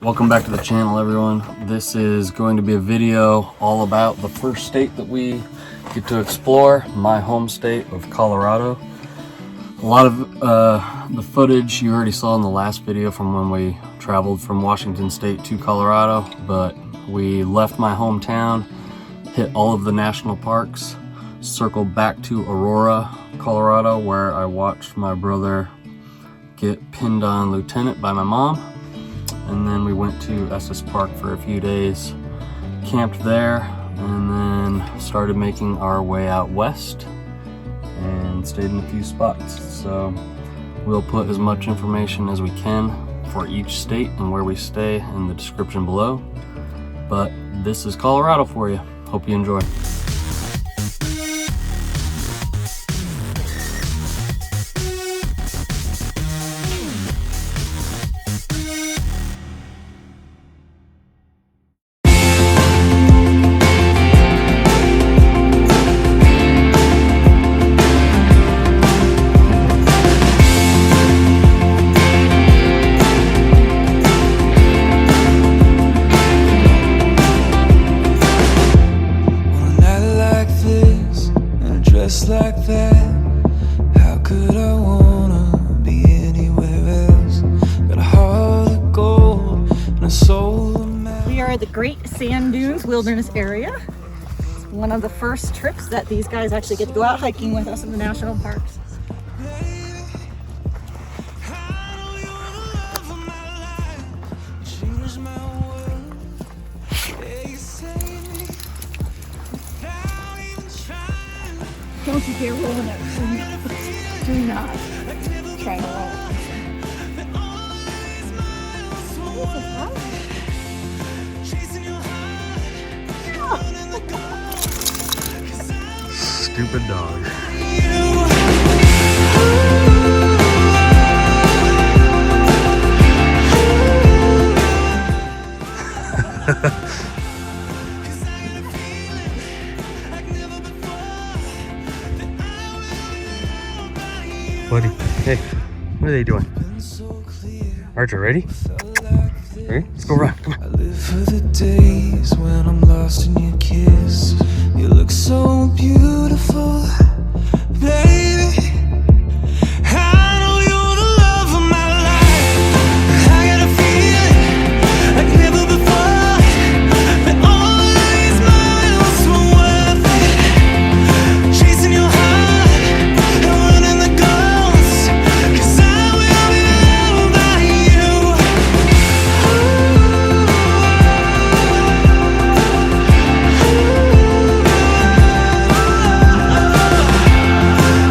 Welcome back to the channel, everyone. This is going to be a video all about the first state that we get to explore, my home state of Colorado. A lot of the footage you already saw in the last video from when we traveled from Washington State to Colorado, but we left my hometown, hit all of the national parks, circled back to Aurora, Colorado, where I watched my brother get pinned on lieutenant by my mom. And then we went to Estes Park for a few days, camped there, and then started making our way out west and stayed in a few spots. So we'll put as much information as we can for each state and where we stay in the description below. But this is Colorado for you. Hope you enjoy. Like that, how could I wanna be anywhere else? Got a heart of gold and a soul of metal. We are at the Great Sand Dunes Wilderness Area. It's one of the first trips that these guys actually get to go out hiking with us in the national parks. Don't you dare roll it. Do not try to roll it. Stupid dog. Buddy, hey, what are they doing? Archer, ready? Ready? Let's go run, come on. I live for the days when I'm lost in your kiss. You look so beautiful, baby. I know you're the love of my life. I got a feeling like never before, that all these miles were worth it. Chasing your heart and running the ghosts, 'cause I will be loved by you.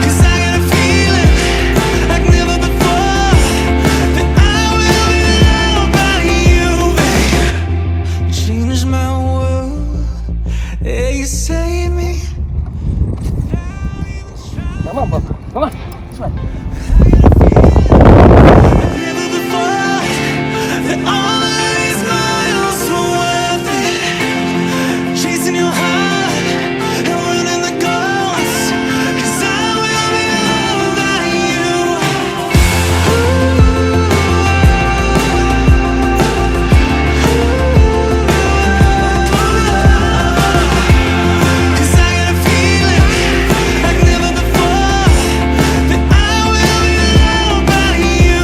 Cause I got a feeling like never before, that I will be loved by you. Change my world, yeah, you save me. Come on, Bubba, come on, this way. Never before, that all these miles were worth it. Chasing your heart and running the ghosts, 'cause I will be loved by you. Cause I got a feeling like never before, that I will be loved by you.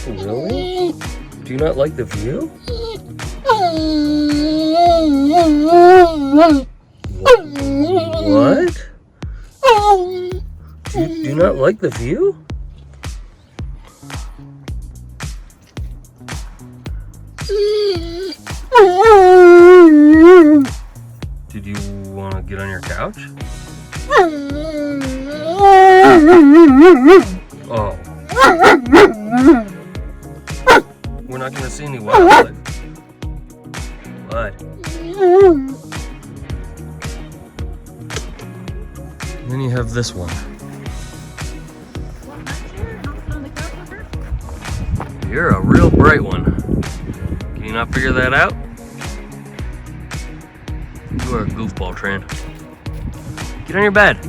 Really? Do you not like the view? What? Do you not like the view? Did you want to get on your couch? Oh. We're not gonna see any wildlife. What? Then you have this one. You're a real bright one. Can you not figure that out? You are a goofball, Tran. Get on your bed.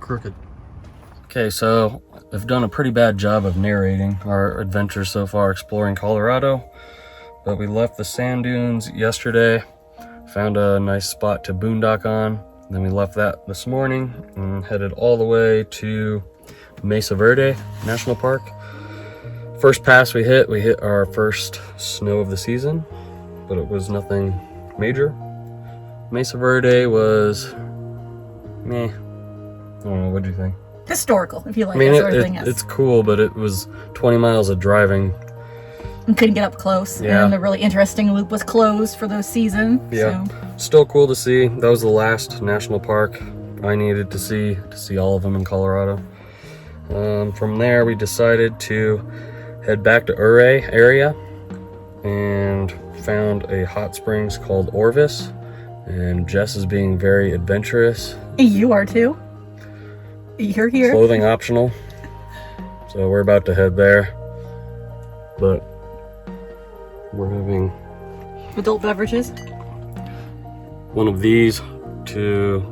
crooked. Okay, so I've done a pretty bad job of narrating our adventure so far exploring Colorado, but we left the sand dunes yesterday, found a nice spot to boondock on, then we left that this morning and headed all the way to Mesa Verde National Park. First pass we hit our first snow of the season, but it was nothing major. Mesa Verde was meh. I don't know, what do you think? Historical, if you like. I mean, that sort of thing, yes. it's cool, but it was 20 miles of driving and couldn't get up close. Yeah. And the really interesting loop was closed for the season. Yeah. So. Still cool to see. That was the last national park I needed to see all of them in Colorado. From there, we decided to head back to Aurora area and found a hot springs called Orvis. And Jess is being very adventurous. You are too. You're here. Clothing optional. So we're about to head there. But we're having Adult beverages. one of these to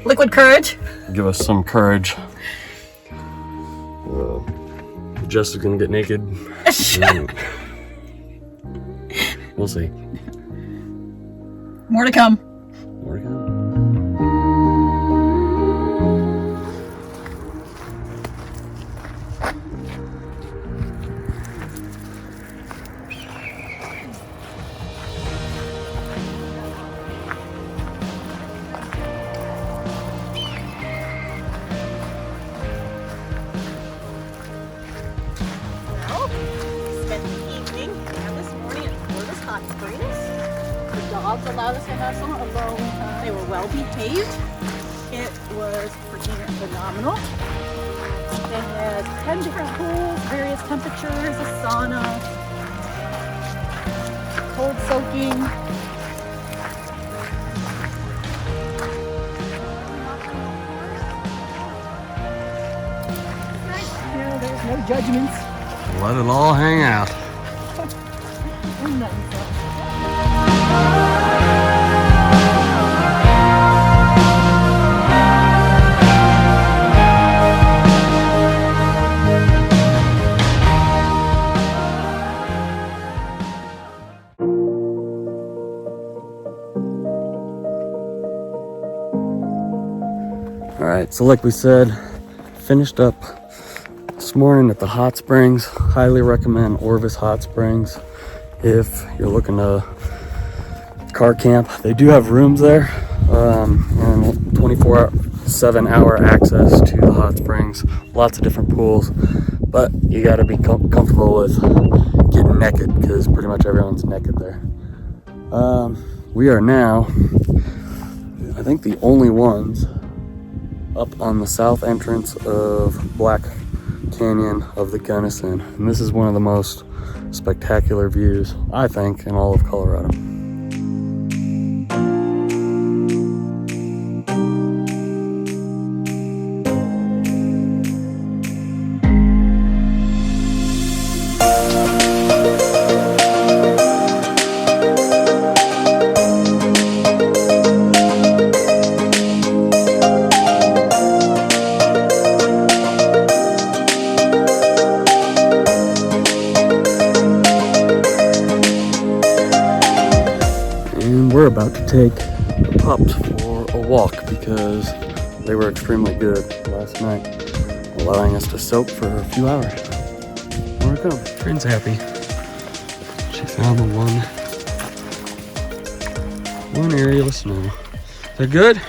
Liquid courage. give us some courage. Jess is gonna get naked. We'll see. More to come. More to come. Well, spent the evening and this morning at Florida's Hot Springs. The dogs allowed us to have some alone time. They were well behaved. It was freaking phenomenal. They had 10 different pools, various temperatures, a sauna, cold soaking. There's no judgments. Let it all hang out. And then some. All right, so like we said, finished up this morning at the hot springs. Highly recommend Orvis Hot Springs if you're looking to car camp. They do have rooms there and 24/7 access to the hot springs. Lots of different pools, but you got to be comfortable with getting naked because pretty much everyone's naked there. We are now, I think, the only ones up on the south entrance of Black Canyon of the Gunnison, and this is one of the most spectacular views, I think, in all of Colorado. We're about to take the pups for a walk because they were extremely good last night, allowing us to soak for a few hours. More to come. Trin's happy. She found the one area with snow. Is that good?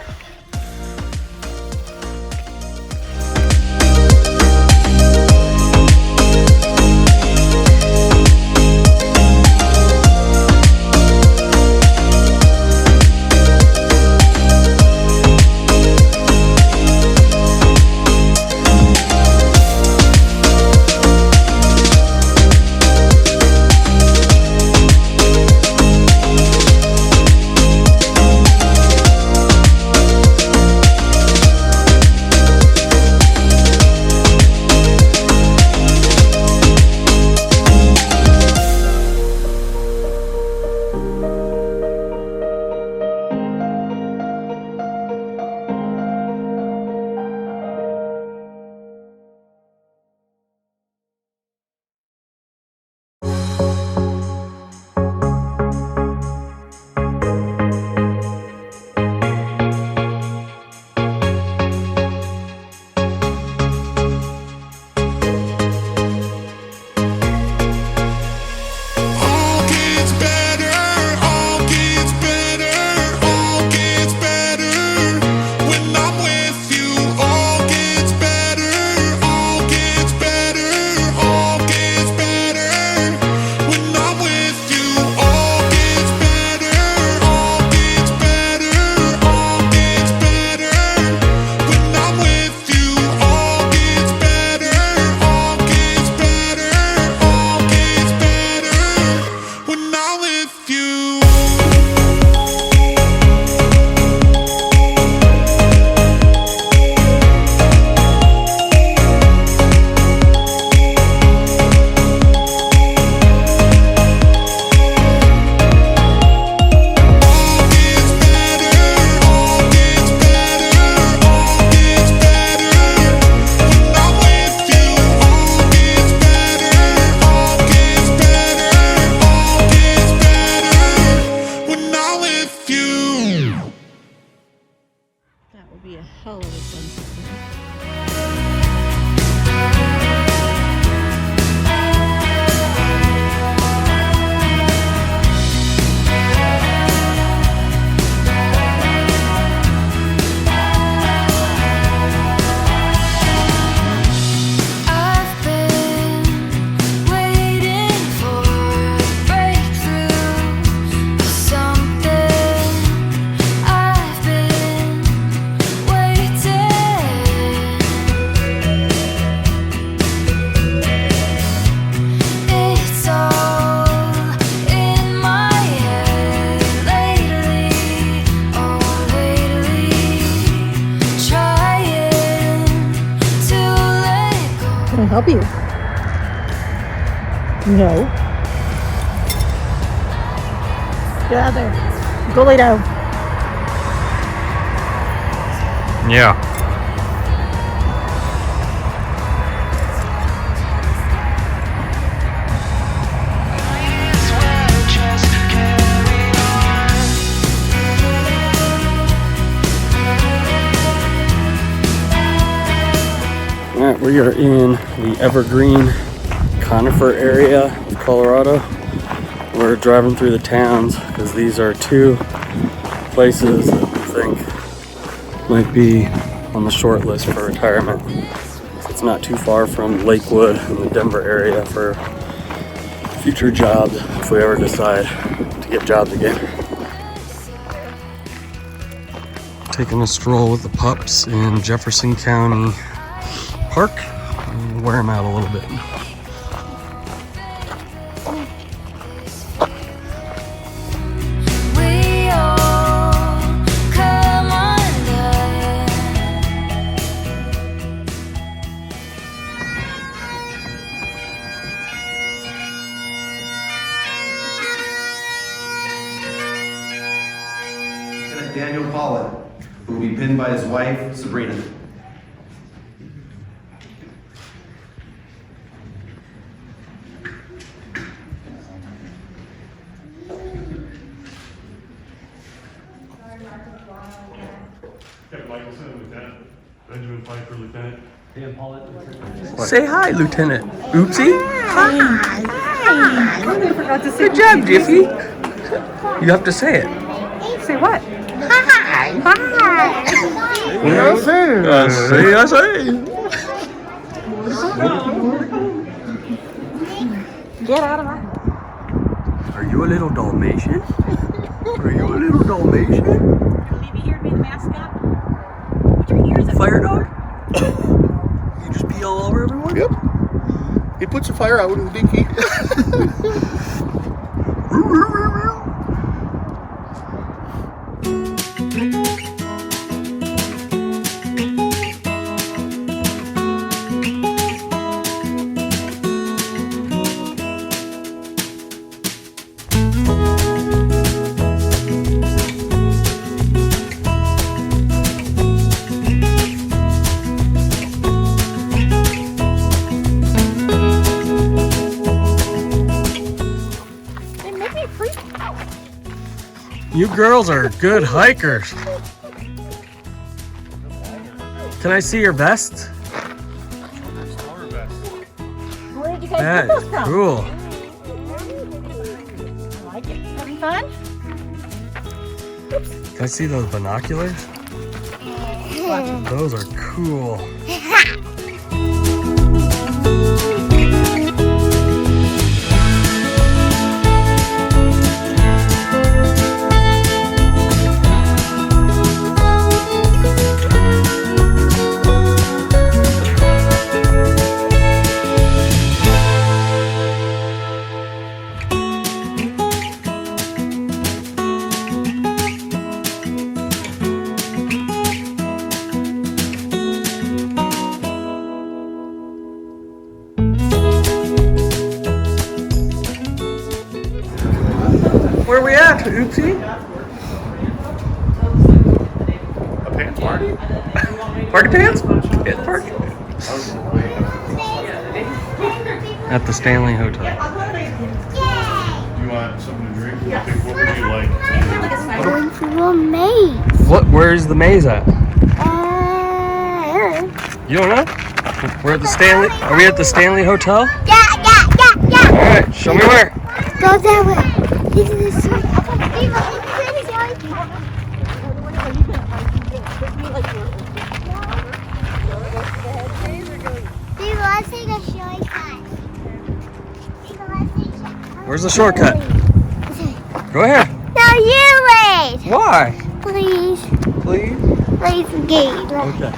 help you. No. Get out there. Go lay down. Yeah. Alright, we are in the evergreen conifer area of Colorado. We're driving through the towns because these are two places that we think might be on the short list for retirement. It's not too far from Lakewood in the Denver area for future jobs if we ever decide to get jobs again. Taking a stroll with the pups in Jefferson County Park. I'll wear them out a little bit. Daniel Pollitt, who will be pinned by his wife, Sabrina. Kevin Michelson, Lieutenant. Benjamin Pfeiffer, Lieutenant. Dan Pollitt, Lieutenant. Say hi, Lieutenant. Oopsie. Hi. I forgot to say Good job, Jiffy. You have to say it. Say what? I say. Get out of my. Are you a little Dalmatian? Are you a little Dalmatian? We're gonna leave you here to be the mascot. Put your ears up. Fire dog? You just pee all over everyone? Yep. He puts the fire out in the dinky. You girls are good hikers. Can I see your vest? Where did you guys That get those is from? cool. I like it. Having fun? Can I see those binoculars? Those are cool. Where are we at, Oopsie? A pants party? Party pants? Pants party? At the Stanley Hotel. You want something to drink? What would you like? Going to a maze. Where's the maze at? You don't know? We're at the Stanley. Are we at the Stanley Hotel? Yeah. Alright, show me where. Go that way. This is the Where's the shortcut? Go ahead. No, you wait. Why? Please. Please? Please, gate. Okay.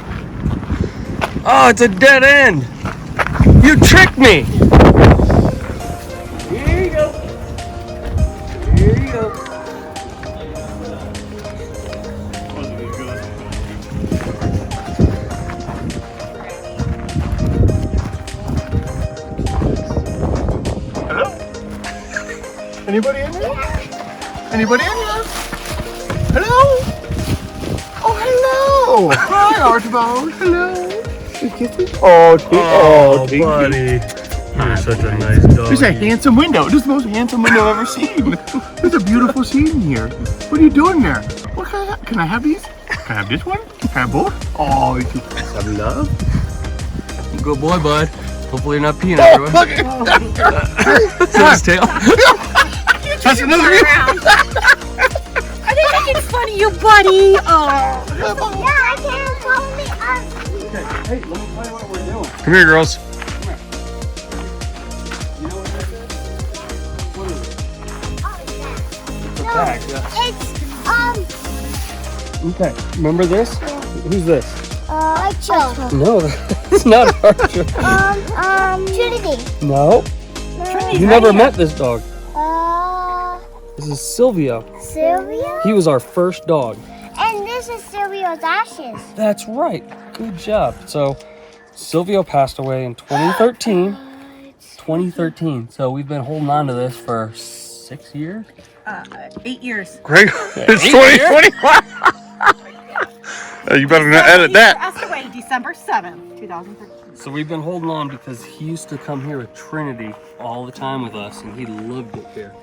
Oh, it's a dead end. You tricked me. Here you go. Here you go. Anybody in here? Anybody in here? Hello? Oh, hello. Hi, Archibald. Hello. Oh, buddy. You're such a nice dog. This is a handsome window. This is the most handsome window I've ever seen. There's a beautiful scene here. What are you doing there? What can I have these? Can I have this one? Can I have both? Oh, you some love. Good boy, bud. Hopefully you're not peeing everyone. Look at His tail. That's another one. Are they making fun of you, buddy? Oh. Yeah, I can't follow me up. Hey, let me tell you what we're doing. Come here, girls. You know what this is? What is it? It's a No, bag, yeah. It's, Okay, remember this? Who's this? Archer. No, it's not Archer. Trinity. No, Trinity's you right never here. met this dog. This is Silvio. Sylvia? He was our first dog. And this is Sylvia's ashes. That's right. Good job. So, Silvio passed away in 2013. 2013. So we've been holding on to this for 6 years. 8 years. Greg, it's 2021. You better not edit He that. passed away December 7th, 2013. So we've been holding on because he used to come here with Trinity all the time with us, and he loved it here.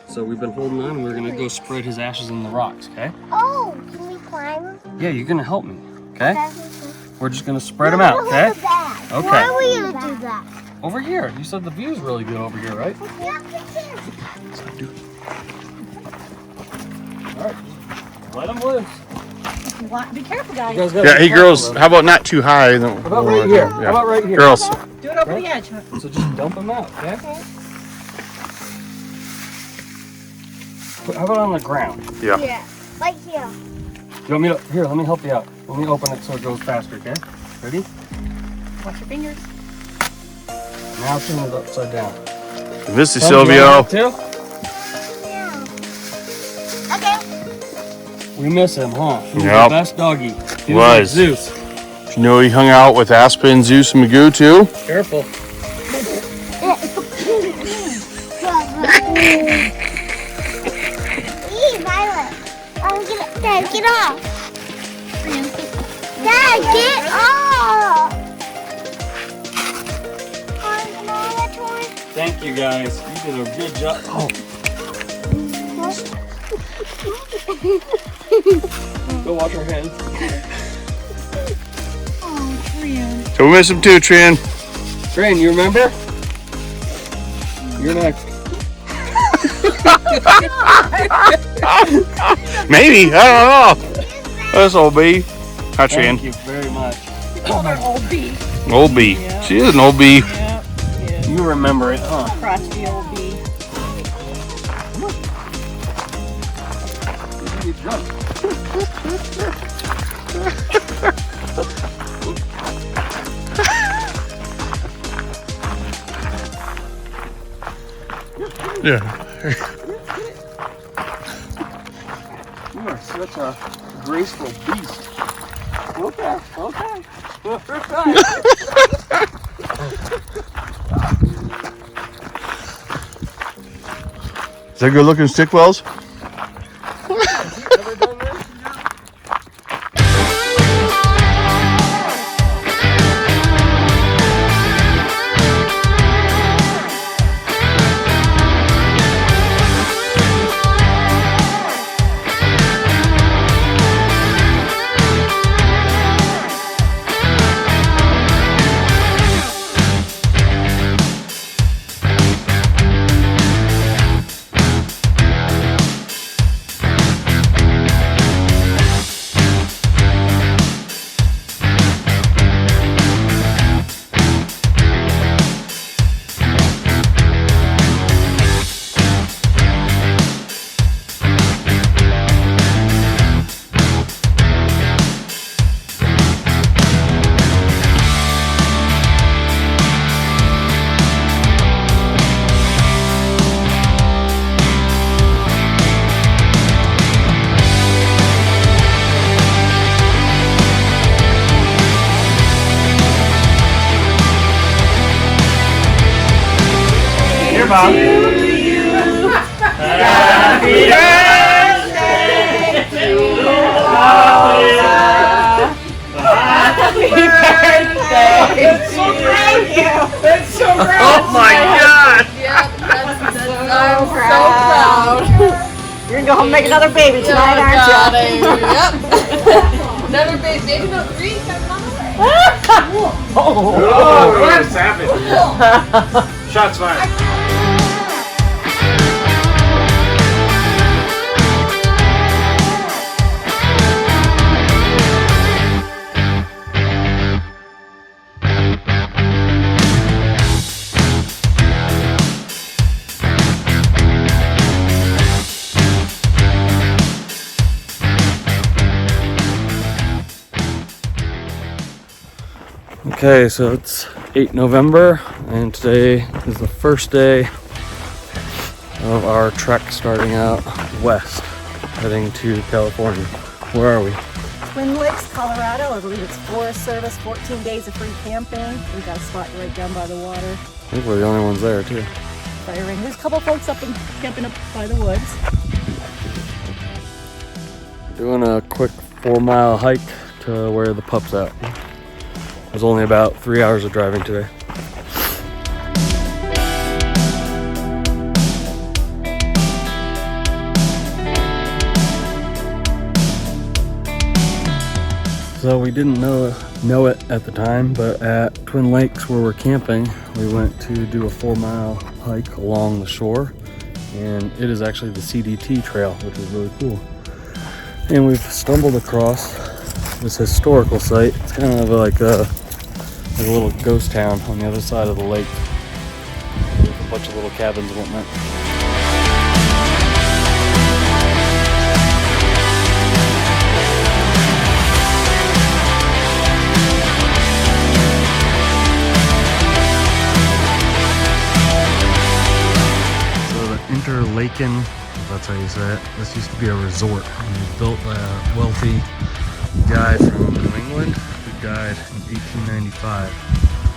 So we've been holding on, and we're gonna go spread his ashes in the rocks. Okay? Oh, can we climb? Yeah, you're gonna help me. Okay? That's We're just gonna spread them out. Okay? Okay. Why are we gonna do that? Over here. You said the view's really good over here, right? Yeah, we can. All right. Let them loose. Be careful, guys. You guys gotta Yeah, be hey, careful, girls. though. How about not too high? How about right here? How about right here? Girls. Do it over the edge. So just dump them out, okay? How about on the ground? Yeah. Yeah, like here. You want me to? Here, let me help you out. Let me open it so it goes faster, okay? Ready? Watch your fingers. Now turn it upside down. This is Tom, you Silvio. want that too? Yeah. Okay. We miss him, huh? He was Yep. the best doggy. He Was. like Zeus. You know he hung out with Aspen, Zeus, and Magoo too? Careful. Violet. Dad, get off. Dad, get off. Come on, that's one. Thank you guys. You did a good job. Oh. Go wash our hands. So we miss him too, Trin. Train, you remember? You're next. Maybe. I don't know. That's old B. Hi, Trin. Thank you very much. Call her old bee. Old B. She is an old B. Yeah. Yeah. You remember it, huh? Crotchety old bee. You drunk. Yeah. You are such a graceful beast. Okay, okay. Is that good looking stick wells? Ever done this? Bob. That's so proud. Oh my God! I'm so proud. You're gonna go home and make another baby tonight, aren't you? Yep. Another baby. Baby number 3 coming on the way. Oh, what's happening? Shots fired. Okay, so it's 8 November, and today is the first day of our trek starting out west, heading to California. Where are we? Twin Lakes, Colorado. I believe it's Forest Service, 14 days of free camping. We got a spot right down by the water. I think we're the only ones there, too. Fire ring. There's a couple folks up and camping up by the woods. Doing a quick 4-mile hike to where the pup's at. It was only about 3 hours of driving today. So we didn't know it at the time, but at Twin Lakes where we're camping, we went to do a 4-mile hike along the shore, and it is actually the CDT trail, which is really cool. And we've stumbled across this historical site. It's kind of like a little ghost town on the other side of the lake. There's a bunch of little cabins and whatnot. So the Interlaken, if that's how you say it, this used to be a resort. It was built by a wealthy guy from New England who died in 1895.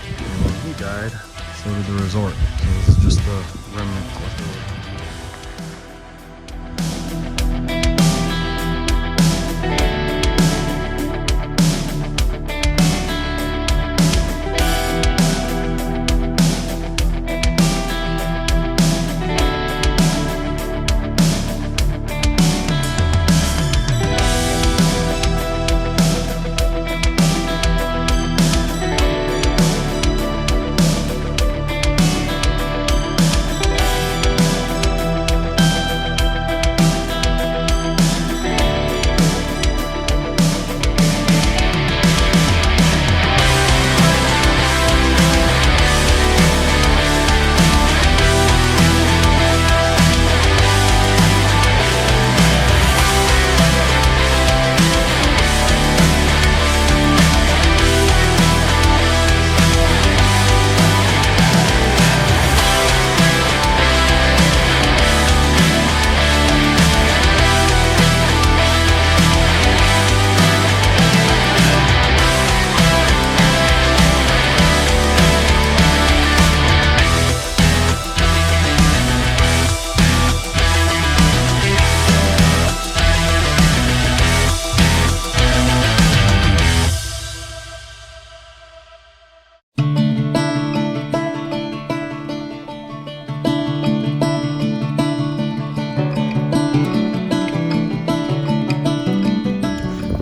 And when he died, so did the resort. So this is just the remnants left over.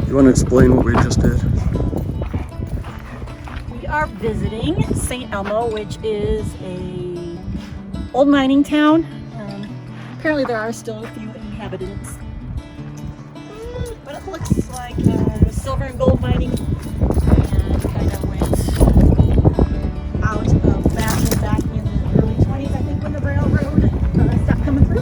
You want to explain what we just did? We are visiting St. Elmo, which is a old mining town. Apparently there are still a few inhabitants. But it looks like silver and gold mining, and kind of went out of fashion back in the early 20s, I think, when the railroad stopped coming through.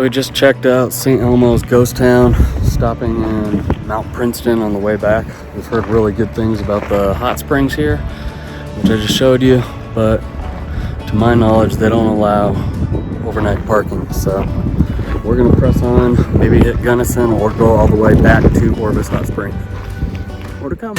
we just checked out St. Elmo's Ghost Town, stopping in Mount Princeton on the way back. We've heard really good things about the hot springs here, which I just showed you, but to my knowledge, they don't allow overnight parking. So we're gonna press on, maybe hit Gunnison or go all the way back to Orvis Hot Springs. More to come.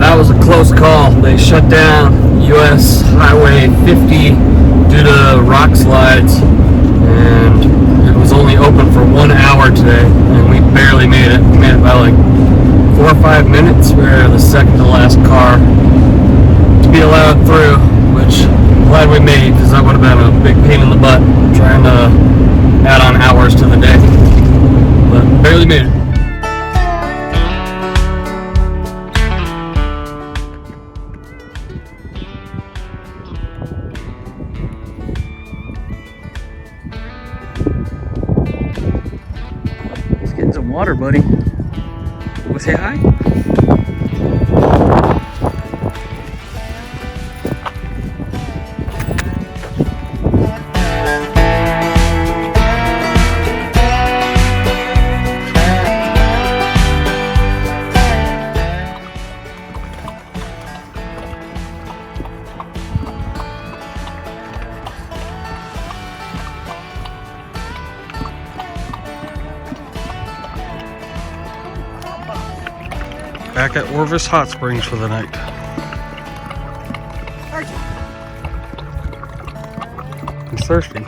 That was a close call. They shut down US Highway 50 due to rock slides, and it was only open for 1 hour today, and we barely made it. We made it by like 4 or 5 minutes. We were the second to last car to be allowed through, which I'm glad we made, because that would have been a big pain in the butt trying to add on hours to the day, but barely made it. Water, buddy. Wanna say hi? Back at Orvis Hot Springs for the night. He's thirsty.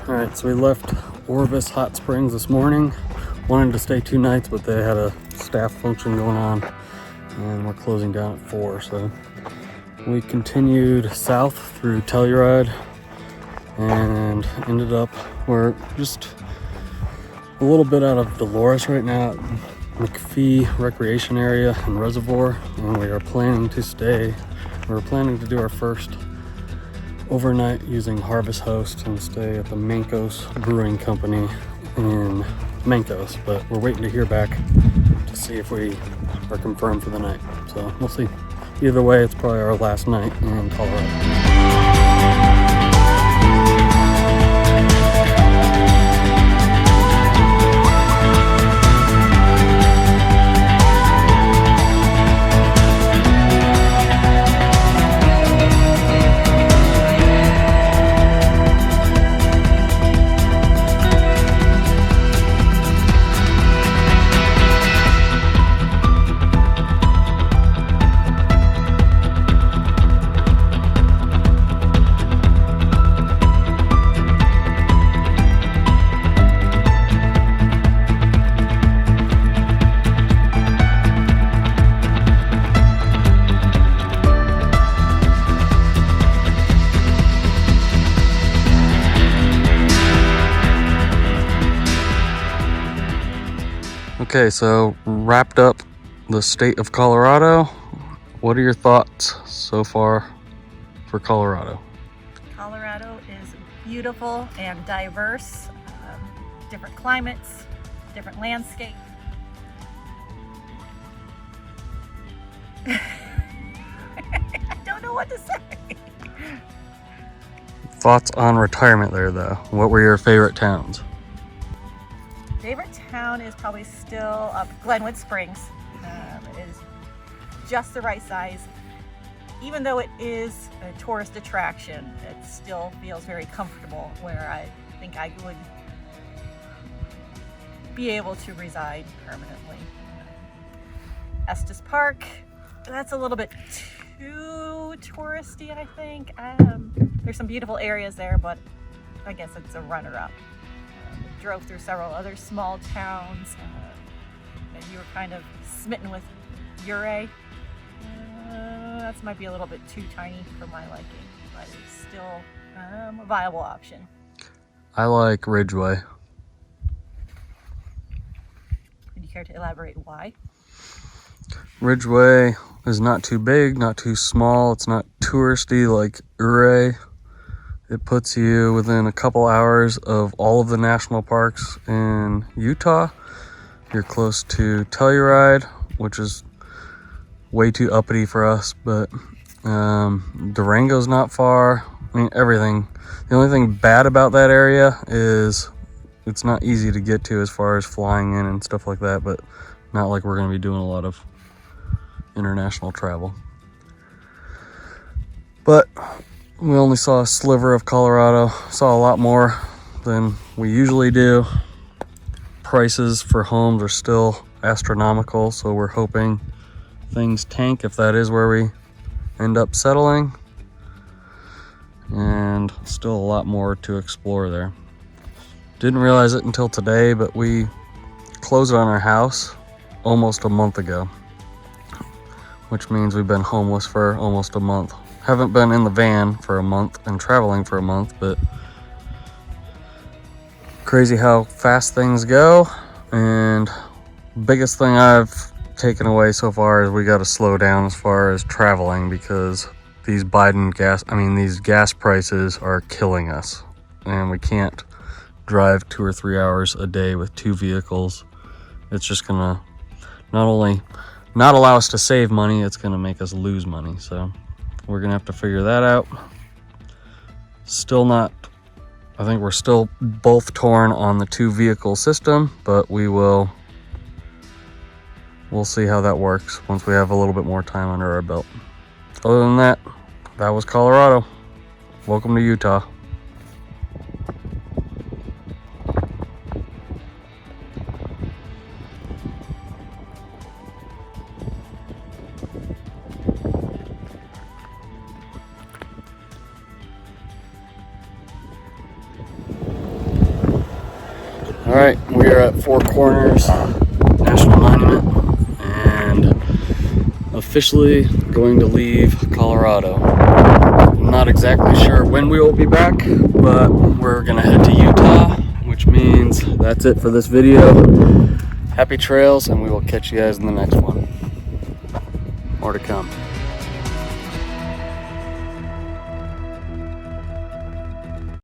Alright, so we left Orvis Hot Springs this morning. Wanted to stay 2 nights, but they had a staff function going on, and we're closing down at 4. So we continued south through Telluride and ended up, we're just a little bit out of Dolores right now at McPhee Recreation Area and Reservoir, and we are planning to stay, we're planning to do our first overnight using Harvest Host and stay at the Mancos Brewing Company in Mancos, but we're waiting to hear back to see if we are confirmed for the night. So we'll see. Either way, it's probably our last night in Colorado. Okay, so wrapped up the state of Colorado. What are your thoughts so far for Colorado? Colorado is beautiful and diverse, different climates, different landscape. I don't know what to say. Thoughts on retirement there though? What were your favorite towns? Favorite town is probably still Glenwood Springs. It is just the right size. Even though it is a tourist attraction, it still feels very comfortable where I think I would be able to reside permanently. Estes Park, that's a little bit too touristy, I think. There's some beautiful areas there, but I guess it's a runner-up. Drove through several other small towns. And you were kind of smitten with Ouray. That might be a little bit too tiny for my liking, but it's still a viable option. I like Ridgway. Would you care to elaborate why? Ridgway is not too big, not too small. It's not touristy like Ouray. It puts you within a couple hours of all of the national parks in Utah. You're close to Telluride, which is way too uppity for us, but Durango's not far. I mean, everything. The only thing bad about that area is it's not easy to get to as far as flying in and stuff like that, but not like we're going to be doing a lot of international travel. But we only saw a sliver of Colorado, saw a lot more than we usually do. Prices for homes are still astronomical, so we're hoping things tank if that is where we end up settling. And still a lot more to explore there. Didn't realize it until today, but we closed on our house almost a month ago, which means we've been homeless for almost a month. Haven't been in the van for a month and traveling for a month, but crazy how fast things go. And biggest thing I've taken away so far is we got to slow down as far as traveling, because these these gas prices are killing us, and we can't drive 2 or 3 hours a day with 2 vehicles. It's just gonna not only not allow us to save money, it's gonna make us lose money. So we're gonna have to figure that out. I think we're still both torn on the 2 vehicle system, but we'll see how that works once we have a little bit more time under our belt. Other than that, that was Colorado. Welcome to Utah. All right, we are at Four Corners National Monument and officially going to leave Colorado. I'm not exactly sure when we will be back, but we're gonna head to Utah, which means that's it for this video. Happy trails, and we will catch you guys in the next one. More to come.